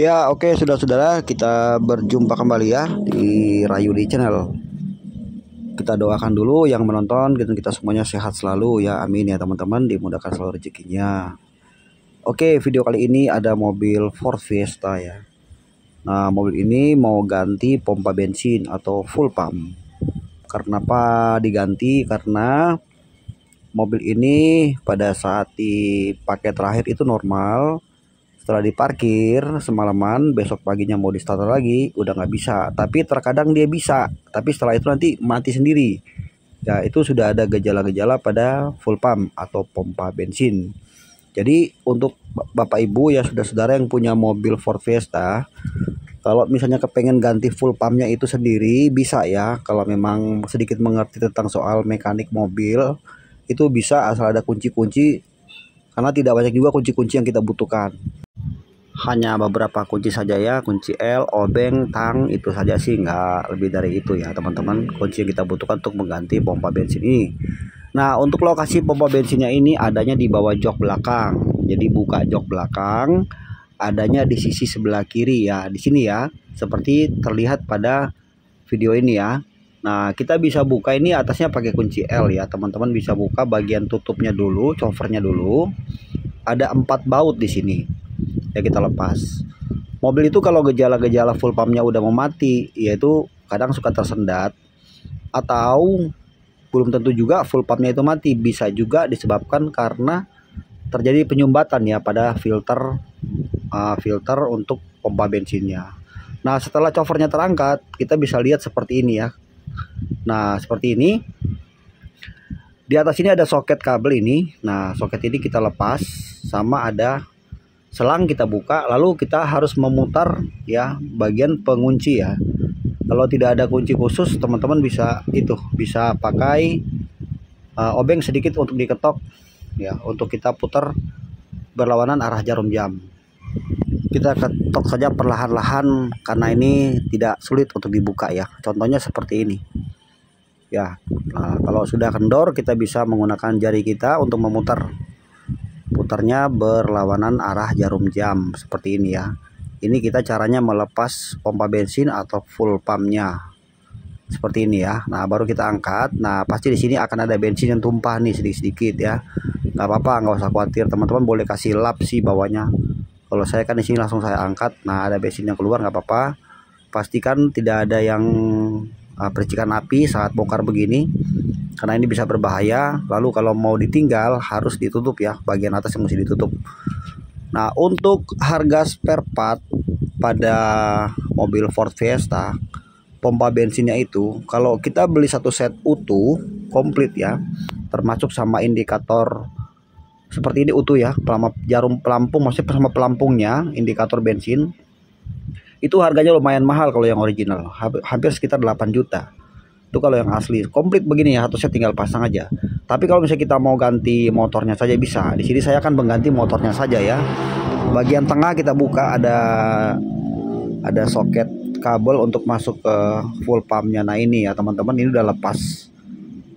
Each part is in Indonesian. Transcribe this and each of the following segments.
Ya, oke, saudara-saudara, kita berjumpa kembali ya di Rayudi Channel. Kita doakan dulu yang menonton, kita semuanya sehat selalu ya, amin ya teman-teman, dimudahkan selalu rezekinya. Oke, video kali ini ada mobil Ford Fiesta ya. Nah, mobil ini mau ganti pompa bensin atau full pump. Kenapa diganti? Karena mobil ini pada saat dipakai terakhir itu normal. Setelah diparkir semalaman, besok paginya mau di starter lagi udah nggak bisa. Tapi terkadang dia bisa, tapi setelah itu nanti mati sendiri ya. Itu sudah ada gejala-gejala pada full pump atau pompa bensin. Jadi untuk bapak ibu ya, saudara-saudara yang punya mobil Ford Fiesta, kalau misalnya kepengen ganti full pumpnya itu sendiri bisa ya. Kalau memang sedikit mengerti tentang soal mekanik mobil itu bisa, asal ada kunci-kunci, karena tidak banyak juga kunci-kunci yang kita butuhkan. Hanya beberapa kunci saja ya, kunci L, obeng, tang, itu saja sih, nggak lebih dari itu ya teman-teman, kunci yang kita butuhkan untuk mengganti pompa bensin ini. Nah, untuk lokasi pompa bensinnya ini adanya di bawah jok belakang. Jadi buka jok belakang, adanya di sisi sebelah kiri ya, di sini ya, seperti terlihat pada video ini ya. Nah, kita bisa buka ini atasnya pakai kunci L ya teman-teman, bisa buka bagian tutupnya dulu, covernya dulu. Ada 4 baut di sini. Ya, kita lepas. Mobil itu kalau gejala-gejala full pumpnya udah mau mati, yaitu kadang suka tersendat, atau belum tentu juga full pumpnya itu mati. Bisa juga disebabkan karena terjadi penyumbatan ya pada filter untuk pompa bensinnya. Nah, setelah covernya terangkat, kita bisa lihat seperti ini ya. Nah, seperti ini. Di atas ini ada soket kabel ini. Nah, soket ini kita lepas, sama ada selang kita buka, lalu kita harus memutar ya bagian pengunci ya. Kalau tidak ada kunci khusus, teman-teman bisa pakai obeng sedikit untuk diketok ya, untuk kita putar berlawanan arah jarum jam. Kita ketok saja perlahan-lahan karena ini tidak sulit untuk dibuka ya. Contohnya seperti ini ya. Nah, kalau sudah kendor, kita bisa menggunakan jari kita untuk putarnya berlawanan arah jarum jam seperti ini ya. Ini kita caranya melepas pompa bensin atau full pumpnya seperti ini ya. Nah, baru kita angkat. Nah, pasti di sini akan ada bensin yang tumpah nih sedikit-sedikit ya. Nggak apa-apa, nggak usah khawatir, teman-teman boleh kasih lap sih bawahnya. Kalau saya kan di sini langsung saya angkat. Nah, ada bensin yang keluar, nggak apa-apa. Pastikan tidak ada yang percikan api saat bongkar begini, karena ini bisa berbahaya. Lalu kalau mau ditinggal harus ditutup ya, bagian atas yang mesti ditutup. Nah, untuk harga spare part pada mobil Ford Fiesta pompa bensinnya itu, kalau kita beli satu set utuh komplit ya, termasuk sama indikator seperti ini utuh ya, jarum pelampung, maksudnya sama pelampungnya, indikator bensin, itu harganya lumayan mahal kalau yang original, hampir sekitar 8 juta. Itu kalau yang asli komplit begini ya, harusnya tinggal pasang aja. Tapi kalau misalnya kita mau ganti motornya saja bisa. Di sini saya akan mengganti motornya saja ya. Bagian tengah kita buka, ada soket kabel untuk masuk ke full pumpnya. Nah, ini ya teman-teman, ini udah lepas.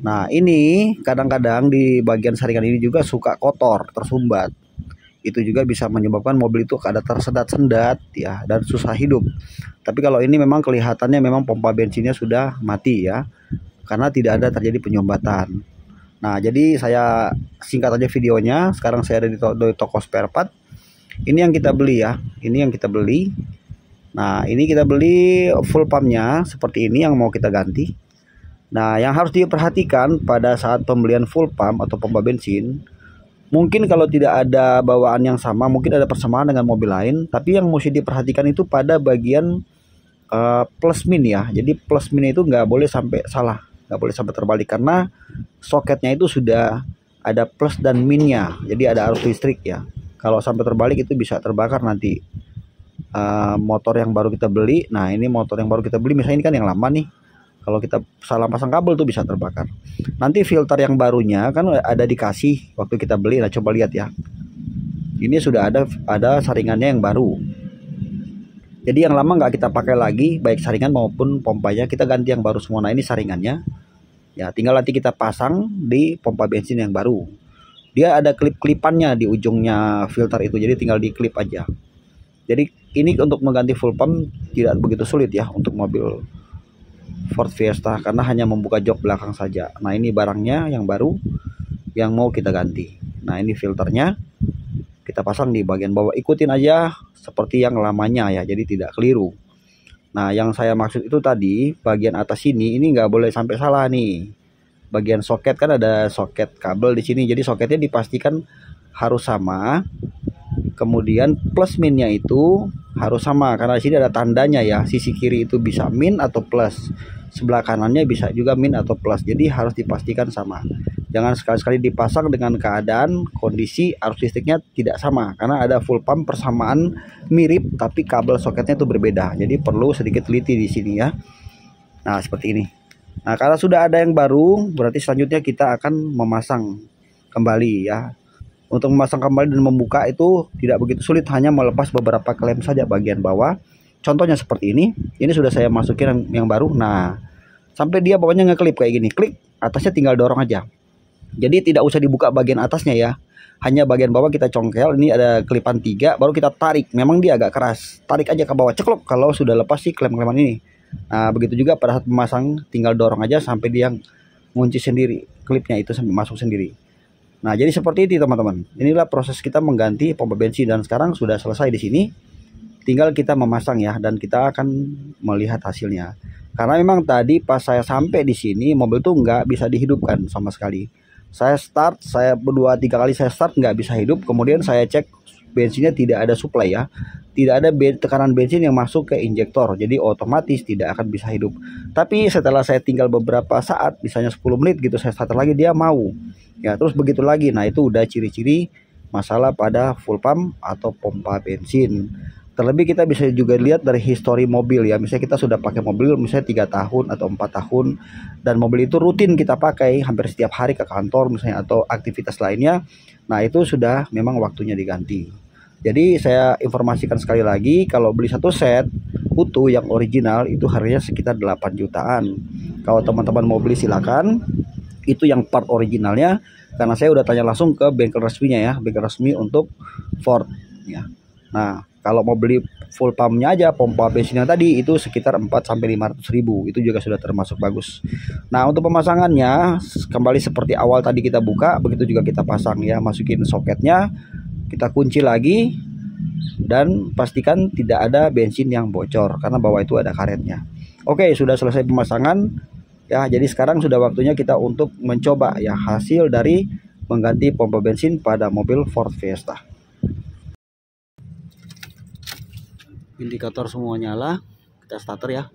Nah, ini kadang-kadang di bagian saringan ini juga suka kotor, tersumbat. Itu juga bisa menyebabkan mobil itu ada tersendat-sendat ya, dan susah hidup. Tapi kalau ini memang kelihatannya memang pompa bensinnya sudah mati ya, karena tidak ada terjadi penyumbatan. Nah, jadi saya singkat aja videonya. Sekarang saya ada di toko spare part. Ini yang kita beli ya, ini yang kita beli. Nah, ini kita beli full pumpnya seperti ini yang mau kita ganti. Nah, yang harus diperhatikan pada saat pembelian full pump atau pompa bensin, mungkin kalau tidak ada bawaan yang sama, mungkin ada persamaan dengan mobil lain, tapi yang mesti diperhatikan itu pada bagian plus min ya. Jadi plus min itu nggak boleh sampai salah, nggak boleh sampai terbalik, karena soketnya itu sudah ada plus dan minnya, jadi ada arus listrik ya. Kalau sampai terbalik itu bisa terbakar nanti motor yang baru kita beli. Nah, ini motor yang baru kita beli, misalnya ini kan yang lama nih, kalau kita salah pasang kabel tuh bisa terbakar. Nanti filter yang barunya kan ada dikasih waktu kita beli. Nah, coba lihat ya. Ini sudah ada saringannya yang baru. Jadi yang lama nggak kita pakai lagi, baik saringan maupun pompanya, kita ganti yang baru semua. Nah, ini saringannya. Ya, tinggal nanti kita pasang di pompa bensin yang baru. Dia ada klip-klipannya di ujungnya filter itu, jadi tinggal diklip aja. Jadi ini untuk mengganti full pump tidak begitu sulit ya untuk mobil Ford Fiesta, karena hanya membuka jok belakang saja. Nah ini barangnya yang baru yang mau kita ganti. Nah ini filternya kita pasang di bagian bawah, ikutin aja seperti yang lamanya ya, jadi tidak keliru. Nah yang saya maksud itu tadi bagian atas ini nggak boleh sampai salah nih. Bagian soket kan ada soket kabel di sini, jadi soketnya dipastikan harus sama. Kemudian plus minnya itu harus sama, karena di sini ada tandanya ya, sisi kiri itu bisa min atau plus, sebelah kanannya bisa juga min atau plus, jadi harus dipastikan sama. Jangan sekali-sekali dipasang dengan keadaan kondisi arus listriknya tidak sama, karena ada full pump persamaan mirip tapi kabel soketnya itu berbeda, jadi perlu sedikit teliti di sini ya. Nah seperti ini. Nah kalau sudah ada yang baru, berarti selanjutnya kita akan memasang kembali ya. Untuk memasang kembali dan membuka itu tidak begitu sulit, hanya melepas beberapa klem saja bagian bawah. Contohnya seperti ini sudah saya masukin yang baru. Nah sampai dia bawahnya ngeklip kayak gini, klik, atasnya tinggal dorong aja. Jadi tidak usah dibuka bagian atasnya ya, hanya bagian bawah kita congkel. Ini ada kelipan 3, baru kita tarik. Memang dia agak keras, tarik aja ke bawah, ceklok. Kalau sudah lepas sih klem-kleman ini. Nah begitu juga pada saat memasang, tinggal dorong aja sampai dia ngunci sendiri, klipnya itu sampai masuk sendiri. Nah jadi seperti itu teman-teman, inilah proses kita mengganti pompa bensin, dan sekarang sudah selesai di sini. Tinggal kita memasang ya, dan kita akan melihat hasilnya. Karena memang tadi pas saya sampai di sini mobil tuh nggak bisa dihidupkan sama sekali. Saya start, saya 2-3 kali saya start nggak bisa hidup. Kemudian saya cek bensinnya tidak ada supply ya, tidak ada tekanan bensin yang masuk ke injektor, jadi otomatis tidak akan bisa hidup. Tapi setelah saya tinggal beberapa saat, misalnya 10 menit gitu, saya start lagi, dia mau ya, terus begitu lagi. Nah itu udah ciri-ciri masalah pada full pump atau pompa bensin. Terlebih kita bisa juga lihat dari histori mobil ya, misalnya kita sudah pakai mobil misalnya 3 tahun atau 4 tahun, dan mobil itu rutin kita pakai hampir setiap hari ke kantor misalnya atau aktivitas lainnya. Nah itu sudah memang waktunya diganti. Jadi saya informasikan sekali lagi, kalau beli satu set utuh yang original itu harganya sekitar 8 jutaan. Kalau teman-teman mau beli silakan, itu yang part originalnya, karena saya udah tanya langsung ke bengkel resminya ya, bengkel resmi untuk Ford ya. Nah kalau mau beli full pumpnya aja, pompa bensinnya tadi itu sekitar 4-500 ribu, itu juga sudah termasuk bagus. Nah untuk pemasangannya kembali seperti awal tadi, kita buka, begitu juga kita pasang ya, masukin soketnya, kita kunci lagi, dan pastikan tidak ada bensin yang bocor karena bawah itu ada karetnya. Oke, sudah selesai pemasangan ya, jadi sekarang sudah waktunya kita untuk mencoba ya hasil dari mengganti pompa bensin pada mobil Ford Fiesta. Indikator semua nyala, kita starter ya.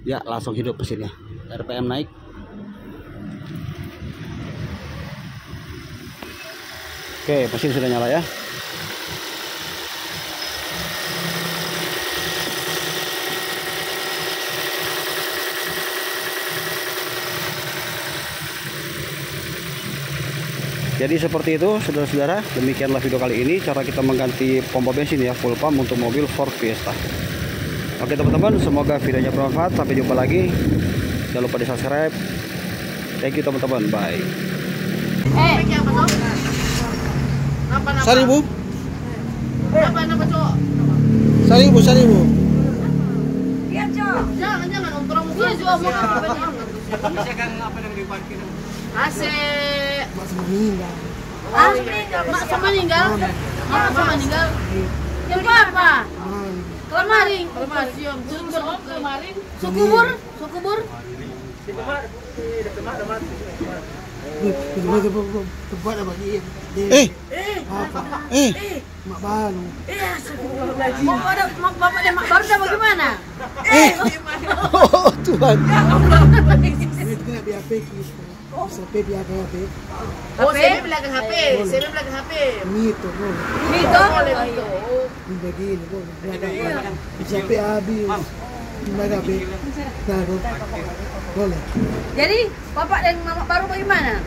Ya langsung hidup mesinnya, RPM naik. Oke, mesin sudah nyala ya. Jadi seperti itu saudara-saudara, demikianlah video kali ini cara kita mengganti pompa bensin ya full pump untuk mobil Ford Fiesta. Oke teman-teman, semoga videonya bermanfaat. Sampai jumpa lagi, jangan lupa di subscribe. Thank you teman-teman, bye. Seribu? Apa cowok? Seribu. Iya cowok. Jangan untuk mungkin juga mau banyak. Misalkan apa yang diparkir? AC. Mak Mak meninggal. Yang apa? Kemarin. Sukubur. Mak baru. Mak bapak dan mak baru dah bagaimana? Oh Tuhan. Ini kena BAP kita. Bisa biar BAP. Oh, saya belakang HP. Mito, bro. Mito. Ini begini, bro. Sampai habis. BAP. Taruh. Boleh. Jadi, bapak dan mama baru bagaimana?